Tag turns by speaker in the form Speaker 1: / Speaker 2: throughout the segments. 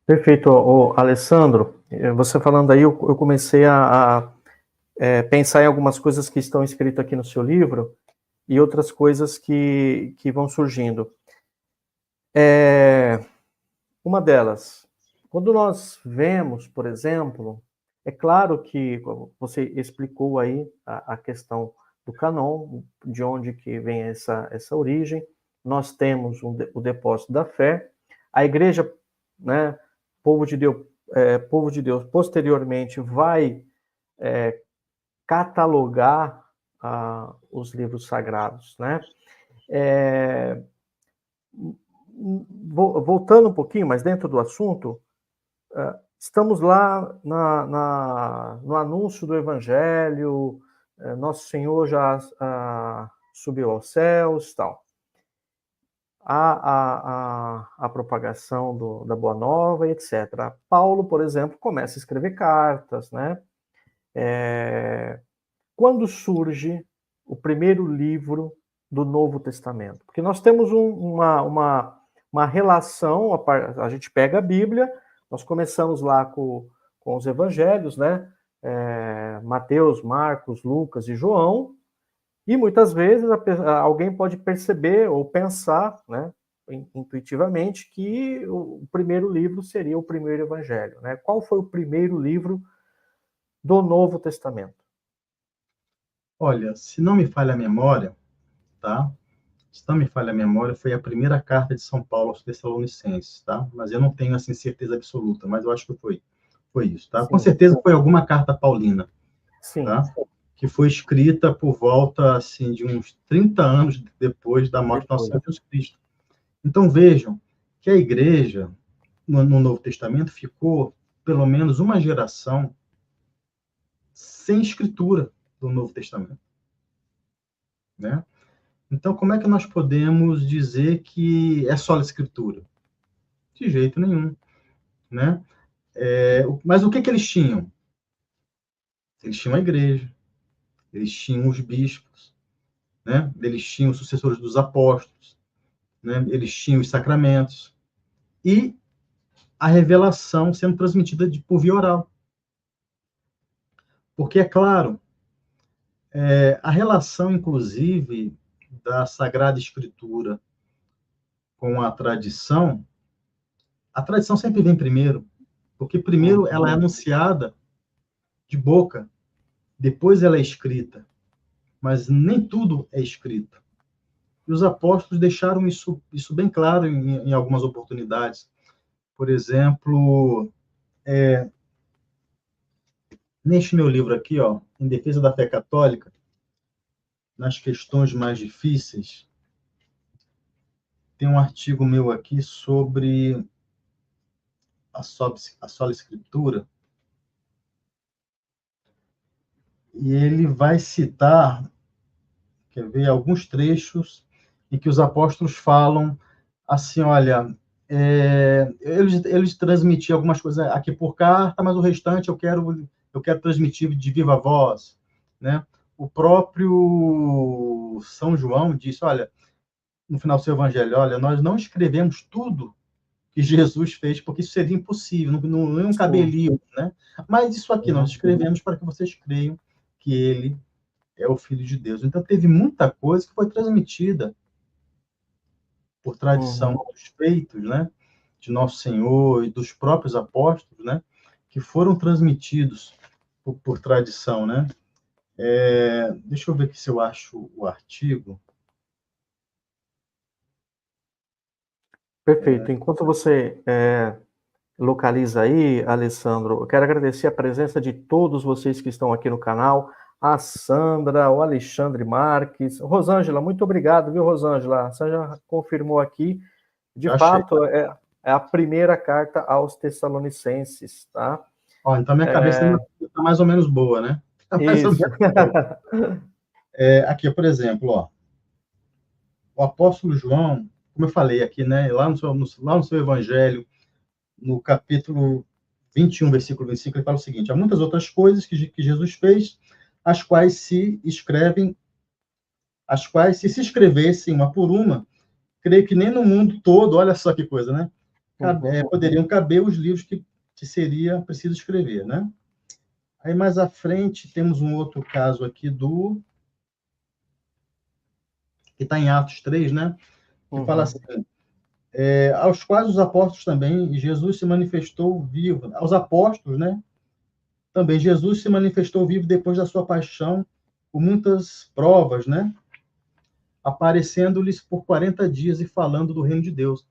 Speaker 1: Perfeito, Alessandro. Você falando aí, eu comecei a pensar em algumas coisas que estão escritas aqui no seu livro e outras coisas que vão surgindo. Uma delas, quando nós vemos, por exemplo, é claro que você explicou aí a questão do cânon, de onde que vem essa origem. Nós temos o depósito da fé. A igreja, né, povo de Deus, posteriormente vai catalogar os livros sagrados, né? É, Voltando um pouquinho, mas dentro do assunto, estamos lá no anúncio do Evangelho, Nosso Senhor já subiu aos céus, tal. A propagação da Boa Nova, etc. Paulo, por exemplo, começa a escrever cartas, né? Quando surge o primeiro livro do Novo Testamento? Porque nós temos uma relação, a gente pega a Bíblia, nós começamos lá com os evangelhos, né? Mateus, Marcos, Lucas e João, e muitas vezes alguém pode perceber ou pensar, né, intuitivamente, que o primeiro livro seria o primeiro evangelho, né? Qual foi o primeiro livro do Novo Testamento?
Speaker 2: Olha, se não me falha a memória, tá? Se não me falha a memória, foi a primeira carta de São Paulo aos Tessalonicenses, tá? Mas eu não tenho, assim, certeza absoluta, mas eu acho que foi isso, tá? Com
Speaker 1: Sim,
Speaker 2: certeza foi alguma carta paulina,
Speaker 1: sim.
Speaker 2: tá? Que foi escrita por volta, assim, de uns 30 anos depois da morte do nosso
Speaker 1: Depois.
Speaker 2: Senhor Jesus Cristo. Então, vejam que a igreja, no Novo Testamento, ficou pelo menos uma geração sem escritura do Novo Testamento, né? Então, como é que nós podemos dizer que é só a escritura? De jeito nenhum, né? Mas o que eles tinham? Eles tinham a igreja, eles tinham os bispos, né? Eles tinham os sucessores dos apóstolos, né? Eles tinham os sacramentos e a revelação sendo transmitida por via oral. Porque, é claro, a relação, inclusive, da Sagrada Escritura com a tradição sempre vem primeiro, porque primeiro ela é anunciada de boca, depois ela é escrita, mas nem tudo é escrito. E os apóstolos deixaram isso bem claro em algumas oportunidades. Por exemplo, neste meu livro aqui, ó, Em Defesa da Fé Católica, nas questões mais difíceis, tem um artigo meu aqui sobre a sola escritura, e ele vai citar, quer ver, alguns trechos em que os apóstolos falam assim, olha, eles transmitiam algumas coisas aqui por carta, mas o restante eu quero transmitir de viva voz, né? O próprio São João disse, olha, no final do seu evangelho, olha, nós não escrevemos tudo que Jesus fez, porque isso seria impossível, não
Speaker 1: Sim.
Speaker 2: caberia, né? Mas isso aqui nós
Speaker 1: Uhum.
Speaker 2: escrevemos para que vocês creiam que ele é o Filho de Deus. Então, teve muita coisa que foi transmitida por tradição
Speaker 1: Uhum.
Speaker 2: dos feitos, né? De Nosso Senhor e dos próprios apóstolos, né? Que foram transmitidos por tradição, né? Deixa eu ver aqui se eu acho o artigo.
Speaker 1: Perfeito. Enquanto você localiza aí, Alessandro, eu quero agradecer a presença de todos vocês que estão aqui no canal, a Sandra, o Alexandre Marques, Rosângela, muito obrigado, viu, Rosângela? Você já confirmou aqui, de
Speaker 2: Já achei.
Speaker 1: fato, é a primeira carta aos Tessalonicenses, tá?
Speaker 2: Ó, então, minha cabeça está mais ou menos boa, né? Tá mais ou
Speaker 1: Isso.
Speaker 2: menos boa. Aqui, por exemplo, ó, o apóstolo João, como eu falei aqui, né? Lá no seu evangelho, no capítulo 21, versículo 25, ele fala o seguinte: há muitas outras coisas que Jesus fez, as quais se escrevem, as quais, se escrevessem uma por uma, creio que nem no mundo todo, olha só que coisa, né? poderiam caber os livros que seria preciso escrever, né? Aí, mais à frente, temos um outro caso aqui que está em Atos 3, né? Que fala assim, aos quais os apóstolos também, e Jesus se manifestou vivo. Aos apóstolos, né? Também Jesus se manifestou vivo depois da sua paixão, com muitas provas, né? Aparecendo-lhes por 40 dias e falando do reino de Deus.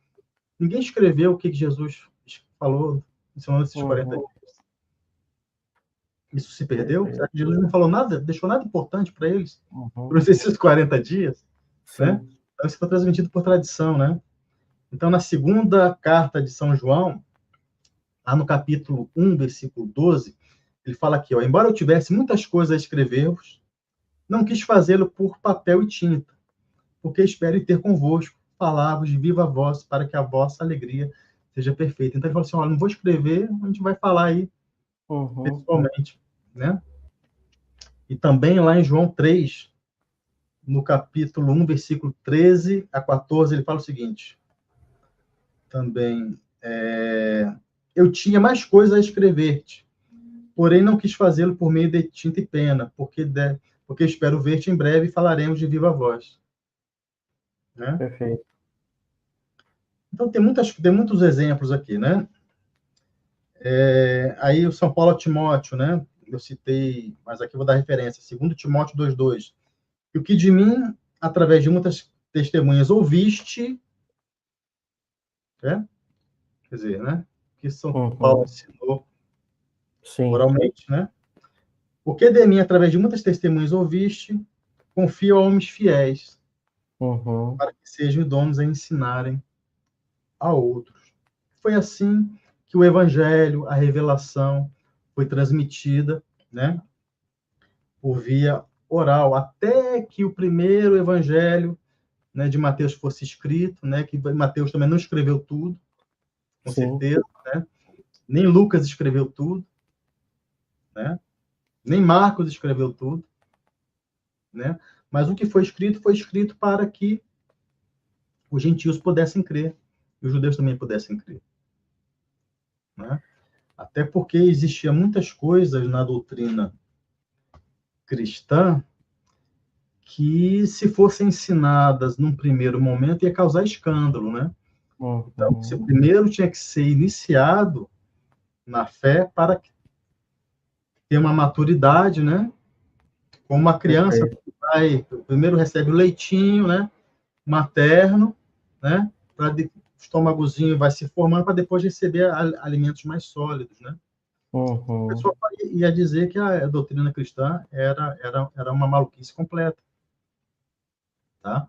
Speaker 2: Ninguém escreveu o que Jesus falou nesses 40 dias. Isso se perdeu? Será que Jesus não falou nada, deixou nada importante para eles? Por esses 40 dias? Né? Então, isso foi transmitido por tradição, né? Então, na segunda carta de São João, lá no capítulo 1, versículo 12, ele fala aqui, ó, embora eu tivesse muitas coisas a escrever-vos, não quis fazê-lo por papel e tinta, porque espero ter convosco palavras de viva voz, para que a vossa alegria seja perfeita. Então, ele falou assim, olha, não vou escrever, a gente vai falar aí pessoalmente, né? E também lá em João 3, no capítulo 1, versículo 13 a 14, ele fala o seguinte, também, eu tinha mais coisas a escrever-te, porém não quis fazê-lo por meio de tinta e pena, porque espero ver-te em breve e falaremos de viva voz. Né?
Speaker 1: Perfeito.
Speaker 2: Então, tem muitos exemplos aqui, né? Aí o São Paulo a Timóteo, né? Eu citei, mas aqui eu vou dar referência, 2 Timóteo 2,2. E o que de mim, através de muitas testemunhas, ouviste, né? Quer dizer, né? Que São Paulo ensinou oralmente, né? O que de mim, através de muitas testemunhas, ouviste, confio a homens fiéis, para que sejam idôneos a ensinarem a outros. Foi assim que o Evangelho, a revelação, foi transmitida, né? Por via oral, até que o primeiro Evangelho, né, de Mateus fosse escrito, né? Que Mateus também não escreveu tudo, com certeza, né? Nem Lucas escreveu tudo, né? Nem Marcos escreveu tudo, né? Mas o que foi escrito para que os gentios pudessem crer, e os judeus também pudessem crer. Né? Até porque existia muitas coisas na doutrina cristã que, se fossem ensinadas num primeiro momento, ia causar escândalo, né? Então, você primeiro tinha que ser iniciado na fé para ter uma maturidade, né? Como uma criança primeiro recebe o leitinho, né? Materno, né? Para o estômagozinho vai se formando para depois receber alimentos mais sólidos, né? A pessoa ia dizer que a doutrina cristã era uma maluquice completa, tá?